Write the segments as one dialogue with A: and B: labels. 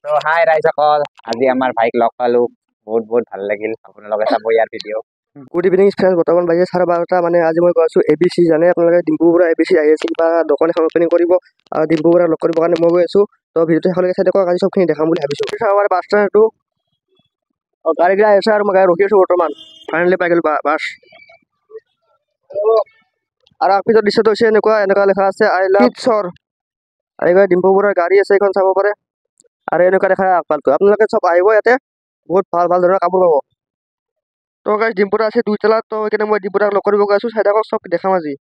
A: তো হাই ৰাইজসকল, আজি আমাৰ ভাইক লগ পালো, বহুত বহুত ভাল লাগিল। আপোনালোকে চাব ইয়াৰ ভিডিঅ'।
B: গুড ইভিনিং ফ্ৰেন্ডছ, বৰ্তমান বাজে 12:30। মানে আজি মই গৈ আছোঁ ABC। জানে আপোনালোকে ডিম্পু বৰুৱা ABC আহি আছে, কিবা দোকান এখন অপেনিং কৰিব, ডিম্পু বৰুৱা লগ কৰিবৰ কাৰণে মই গৈ আছোঁ। তো ভিডিঅ'টো শেষলৈকে চাই থাকক, আজি চবখিনি দেখাম বুলি ভাবিছোঁ। চাব পাৰে বাছ ষ্টেণ্ডটো, গাড়ীগিলা আহিছে আৰু মই গাড়ী ৰখি আছোঁ বৰ্তমান। ফাইনেলি পাই গ'লো বাছ। আৰু আগপিছত দৃশ্যটো হৈছে এনেকুৱা লেখা আছে আই লাভ কিডছৰ। আৰু ডিম্পু বৰুৱাৰ গাড়ী আছে, এইখন চাব পাৰে। আৰু এনেকুৱা দেখা আগফালটো। আপোনালোকে চব আহিব, ইয়াতে বহুত ভাল ভাল ধৰণৰ কাপোৰ পাব। তো গাইজ ডিম্পুৰা আছে 2 তলাত, তো সেইকাৰণে মই ডিম্পুৰাক লগ কৰিব গৈ আছোঁ। চাই থাকক, চব দেখাম আজি।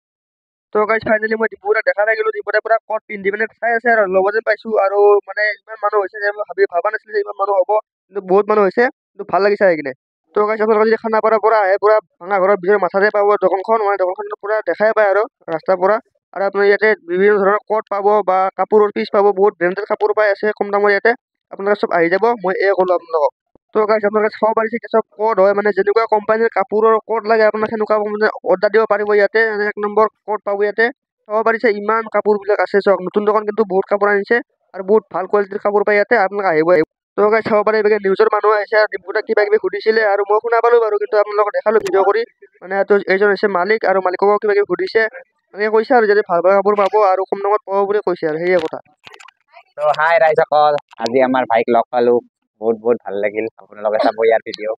B: তো গাইজ ফাইনেলি মই ডিম্পুৰাক দেখা পাই গ'লো। ডিম্পুৰাই পুৰা কট পিন্ধি মানে চাই আছে আৰু ল'ব যেন পাইছোঁ। আৰু মানে ইমান মানুহ হৈছে যে মই ভাবা নাছিলোঁ যে ইমান মানুহ হ'ব, কিন্তু বহুত মানুহ হৈছে, কিন্তু ভাল লাগিছে আহি কিনে। তো গাইজ আপোনালোকে যদি খানাপাৰাৰ পৰা আহে, পুৰা ভাঙা ঘৰৰ ভিতৰত মাথাতে পাব দোকানখন। মানে দোকানখন পুৰা দেখাই পায় আৰু ৰাস্তাৰ পৰা। আৰু আপোনাৰ ইয়াতে বিভিন্ন ধৰণৰ কোট পাব বা কাপোৰৰ পিচ পাব, বহুত ব্ৰেণ্ডেড কাপোৰ পাই আছে কম দামৰ ইয়াতে। আপোনালোকে চব আহি যাব, মই ক'লো আপোনালোকক। তো গাইজ আপোনালোকে চাব পাৰিছে চব কোড হয়, মানে যেনেকুৱা কোম্পানীৰ কাপোৰৰ কোড লাগে আপোনাক সেনেকুৱা মানে অৰ্ডাৰ দিব পাৰিব ইয়াতে। 1 নম্বৰ কোড পাব ইয়াতে। চাব পাৰিছে ইমান কাপোৰবিলাক আছে, চব নতুন দোকান, কিন্তু বহুত কাপোৰ আনিছে আৰু বহুত ভাল কোৱালিটিৰ কাপোৰ পাই ইয়াতে। আপোনালোকে আহিব। তো গাইজ চাব পাৰে এইভাগে নিউজৰ মানুহ আহিছে আৰু ডিম্পুৰাক কিবা কিবি সুধিছিলে, আৰু মই শুনা পালো বাৰু, কিন্তু আপোনালোকক দেখালো ভিডিঅ' কৰি। মানে এইজন হৈছে মালিক, আৰু মালিককো কিবা কিবি সুধিছে, এনেকৈ কৈছে আৰু যদি ভাল ভাল কাপোৰ পাব আৰু কম দামত পাব বুলি কৈছে, আৰু সেয়ে কথা।
A: তো হাই ৰাইজসকল, আজি আমাৰ ভাইক লগ পালো, বহুত বহুত ভাল লাগিল। আপোনালোকে চাব ইয়াৰ ভিডিঅ'।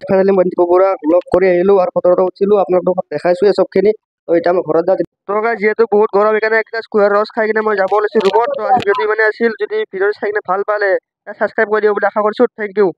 B: ফাইনেলি মই ডিম্পু বৰুৱাক লগ কৰি আহিলো আৰু ফটো উঠিলো, আপোনালোকক দেখাইছোৱে চবখিনি। তো এতিয়া মই ঘৰত যাওঁ। তো গাইজ যিহেতু বহুত গৰম, সেইকাৰণে এক গ্লাছ কুঁহিয়াৰ ৰস খাই কিনে মই যাব ওলাইছোঁ ৰুমত। তো আজি যদি মানে আছিল, যদি ভিডিঅ'টো চাই কিনে ভাল পালে ছাবস্ক্ৰাইব কৰি দিব বুলি আশা কৰিছোঁ। Thank U.